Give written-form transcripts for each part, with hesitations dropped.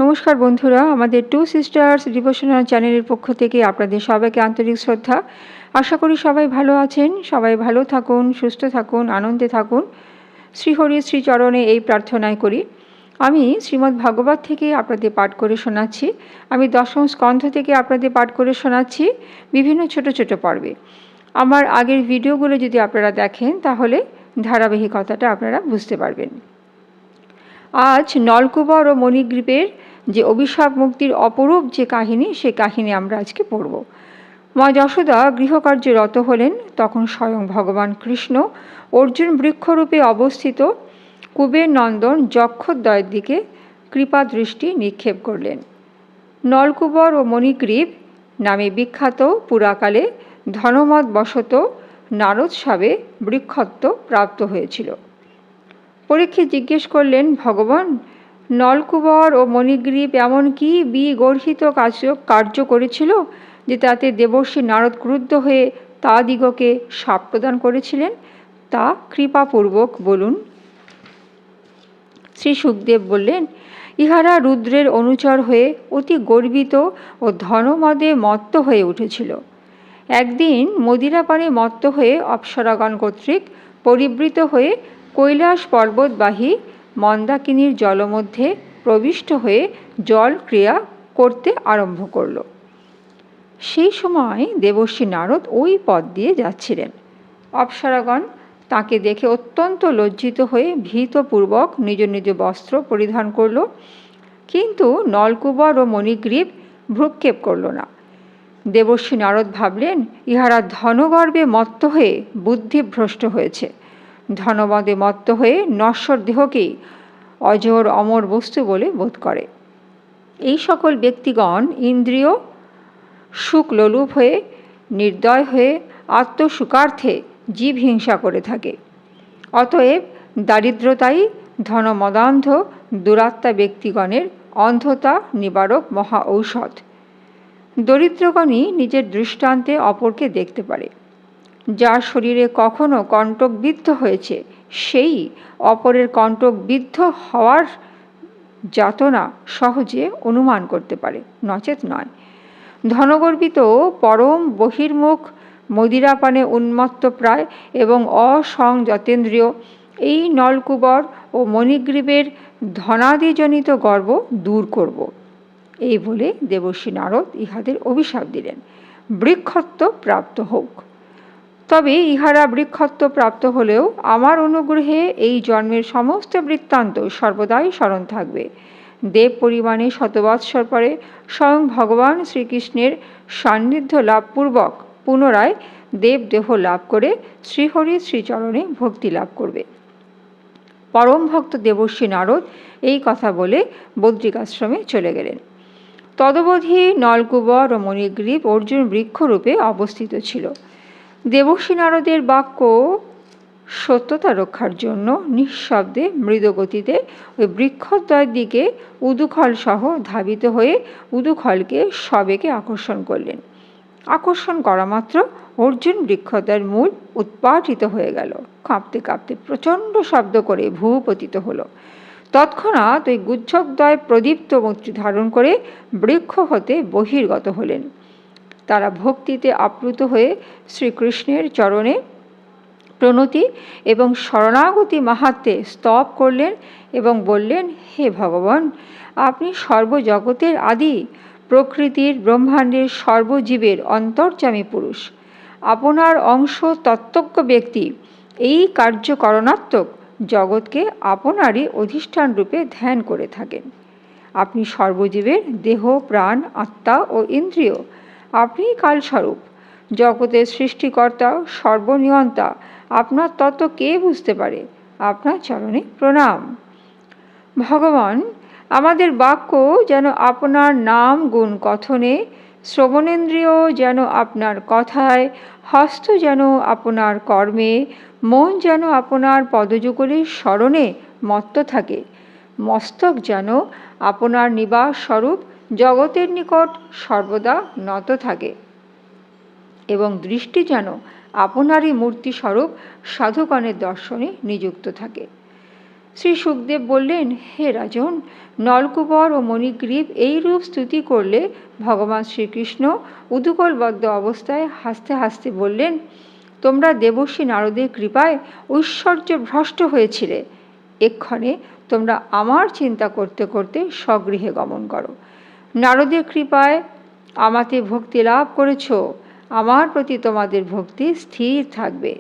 নমস্কার বন্ধুরা, আমাদের টু সিস্টার্স ডিভোশনাল চ্যানেলের পক্ষ থেকে আপনাদের সবাইকে আন্তরিক শ্রদ্ধা। আশা করি সবাই ভালো আছেন, সবাই ভালো থাকুন, সুস্থ থাকুন, আনন্দে থাকুন। শ্রীহরি শ্রীচরণে এই প্রার্থনাই করি। আমি শ্রীমদ্ ভাগবত থেকে আপনাদের পাঠ করে শোনাচ্ছি। আমি দশম স্কন্ধ থেকে আপনাদের পাঠ করে শোনাচ্ছি বিভিন্ন ছোট ছোট পর্বে। আমার আগের ভিডিওগুলো যদি আপনারা দেখেন তাহলে ধারাবাহিকতাটা আপনারা বুঝতে পারবেন। আজ নলকুবর ও মণিগ্রীবের যে অভিশাপ মুক্তির অপরূপ যে কাহিনী, সে কাহিনী আমরা আজকে পড়ব। মা যশোদা গৃহকার্যে রত হলেন, তখন স্বয়ং ভগবান কৃষ্ণ অর্জুন বৃক্ষরূপে অবস্থিত কুবের নন্দন যক্ষদ্বয়ের দিকে কৃপা দৃষ্টি নিক্ষেপ করলেন। নলকুবর ও মণিগ্রীব নামে বিখ্যাত পুরাকালে ধনমদ বশত নারদ সাবে বৃক্ষত্ব প্রাপ্ত হয়েছিল। পরীক্ষিত জিজ্ঞেস করলেন, ভগবান, নলকুবর ও মণিগ্রীব এমন কি বিগর্হিত কার্য করেছিল যে তাতে দেবর্ষি নারদ ক্রুদ্ধ হয়ে তাদিগকে শাপ প্রদান করেছিলেন? তা কৃপাপূর্বক বলুন। শ্রী সুখদেব বললেন, ইহারা রুদ্রের অনুচর হয়ে অতি গর্বিত ও ধনমদে মত্ত হয়ে উঠেছিল। একদিন মদিরাপানে মত্ত হয়ে অপ্সরাগণ কর্তৃক পরিবৃত হয়ে কৈলাস পর্বতবাহী মন্দাকিনীর জলমধ্যে প্রবিষ্ট হয়ে জল ক্রিয়া করতে আরম্ভ করল। সেই সময় দেবর্ষি নারদ ওই পথ দিয়ে যাচ্ছিলেন। অপ্সরাগণ তাকে দেখে অত্যন্ত লজ্জিত হয়ে ভীতপূর্বক নিজ নিজ বস্ত্র পরিধান করল, কিন্তু নলকুবর ও মণিগ্রীব ভ্রুক্ষেপ করল না। দেবর্ষি নারদ ভাবলেন, ইহারা ধনগর্বে মত্ত হয়ে বুদ্ধিভ্রষ্ট হয়েছে। ধনমদে মত্ত হয়ে নশ্বর দেহকেই অজর অমর বস্তু বলে বোধ করে। এই সকল ব্যক্তিগণ ইন্দ্রিয় সুখ লোলুপ হয়ে নির্দয় হয়ে আত্মসুখার্থে জীব হিংসা করে থাকে। অতএব দারিদ্রতাই ধনমদান্ধ দুরাত্মা ব্যক্তিগণের অন্ধতা নিবারক মহা ঔষধ। দরিদ্রগণই নিজের দৃষ্টান্তে অপরকে দেখতে পারে। যার শরীরে কখনো কণ্টকবিদ্ধ হয়েছে, সেই অপরের কণ্টকবিদ্ধ হওয়ার যাতনা সহজে অনুমান করতে পারে, নচেত নয়। ধনগর্বিত পরম বহির্মুখ মদিরাপানে উন্মত্ত প্রায় এবং অসংযতেন্দ্রিয় এই নলকুবর ও মণিগ্রীবের ধনাদিজনিত গর্ব দূর করব, এই বলে দেবর্ষি নারদ ইহাদের অভিশাপ দিলেন, বৃক্ষত্ব প্রাপ্ত হোক। তবে ইহারা বৃক্ষত্ব প্রাপ্ত হলেও আমার অনুগ্রহে এই জন্মের সমস্ত বৃত্তান্ত সর্বদাই স্মরণ থাকবে। দেব পরিমাণে শতবৎসর পরে স্বয়ং ভগবান শ্রীকৃষ্ণের সান্নিধ্য লাভপূর্বক পুনরায় দেবদেহ লাভ করে শ্রীহরি শ্রীচরণে ভক্তি লাভ করবে। পরম ভক্ত দেবর্ষি নারদ এই কথা বলে বদ্রিকাশ্রমে চলে গেলেন। তদবধি নলকুবর ও মণিগ্রীব অর্জুন বৃক্ষরূপে অবস্থিত ছিল। দেবর্ষি নারদের বাক্য সত্যতা রক্ষার জন্য নিঃশব্দে মৃদগতিতে ওই বৃক্ষদ্বয়ের দিকে উদুখল সহ ধাবিত হয়ে উদুখলকে সবেগে আকর্ষণ করলেন। আকর্ষণ করা মাত্র অর্জুন বৃক্ষদ্বয়ের মূল উৎপাটিত হয়ে গেল। কাঁপতে কাঁপতে প্রচণ্ড শব্দ করে ভূপতিত হলো। তৎক্ষণাৎ ওই গুচ্ছকদ্বয় প্রদীপ্ত মূর্তি ধারণ করে বৃক্ষ হতে বহির্গত হলেন। তারা ভক্তিতে আপ্লুত হয়ে শ্রীকৃষ্ণের চরণে প্রণতি এবং শরণাগতি মাহাত্ম্যে স্তব করলেন এবং বললেন, হে ভগবান, আপনি সর্বজগতের আদি, প্রকৃতির ব্রহ্মাণ্ডের সর্বজীবের অন্তর্যামী পুরুষ। আপনার অংশ তত্ত্বজ্ঞ ব্যক্তি এই কার্যকরণাত্মক জগৎকে আপনারই অধিষ্ঠান রূপে ধ্যান করে থাকেন। আপনি সর্বজীবের দেহ, প্রাণ, আত্মা ও ইন্দ্রিয়। আপনি কালস্বরূপ, জগতের সৃষ্টিকর্তা, সর্বনিয়ন্তা। আপনার তত্ত্ব কে বুঝতে পারে? আপনার চরণে প্রণাম। ভগবান, আমাদের বাক্য যেন আপনার নাম গুণ কথনে, শ্রবণেন্দ্রিয় যেন আপনার কথায়, হস্ত যেন আপনার কর্মে, মন যেন আপনার পদযুগলের স্মরণে মত্ত থাকে, মস্তক যেন আপনার নিবাস স্বরূপ জগতের নিকট সর্বদা নত থাকে এবং দৃষ্টি যেন আপনারই মূর্তিস্বরূপ সাধুগণের দর্শনে নিযুক্ত থাকে। শ্রী সুখদেব বললেন, হে রাজন, নলকুবর ও মণিগ্রীব এই রূপ স্তুতি করলে ভগবান শ্রীকৃষ্ণ উদুকলবদ্ধ অবস্থায় হাসতে হাসতে বললেন, তোমরা দেবর্ষি নারদের কৃপায় ঐশ্বর্য ভ্রষ্ট হয়েছিলে, এক্ষণে তোমরা আমার চিন্তা করতে করতে স্বগৃহে গমন করো। নারদের কৃপায় আমাতে ভক্তি লাভ করেছ, আমার প্রতি তোমাদের ভক্তি স্থির থাকবে।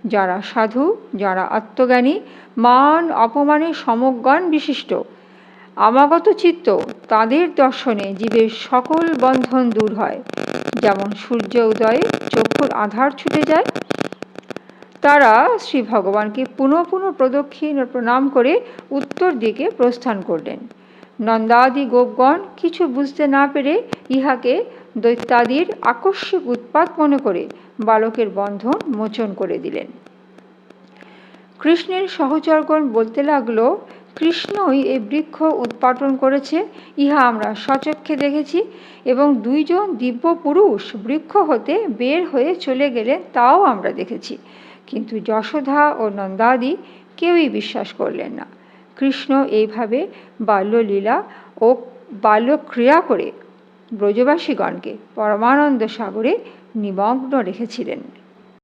যারা সাধু, যারা আত্মজ্ঞানী, মান অপমানের সমজ্ঞান বিশিষ্ট, আমাগত চিত্ত, তাদের দর্শনে জীবের সকল বন্ধন দূর হয়। যেমন সূর্য উদয়ে চক্ষুর আধার ছুটে যায়। তারা শ্রী ভগবানকে পুনঃ পুনঃ প্রদক্ষিণ ও প্রণাম করে উত্তর দিকে প্রস্থান করলেন। নন্দাদি গোপগণ কিছু বুঝতে না পেরে ইহাকে দৈত্যাদির আকস্মিক উৎপাত মনে করে বালকের বন্ধন মোচন করে দিলেন। কৃষ্ণের সহচরগণ বলতে লাগলো, কৃষ্ণই এই বৃক্ষ উৎপাটন করেছে, ইহা আমরা স্বচক্ষে দেখেছি, এবং দুইজন দিব্য পুরুষ বৃক্ষ হতে বের হয়ে চলে গেলেন, তাও আমরা দেখেছি। কিন্তু যশোধা ও নন্দাদি কেউই বিশ্বাস করলেন না। কৃষ্ণ এইভাবে বাল্যলীলা ও বাল্যক্রিয়া করে ব্রজবাসীগণকে পরমানন্দ সাগরে নিমগ্ন রেখেছিলেন।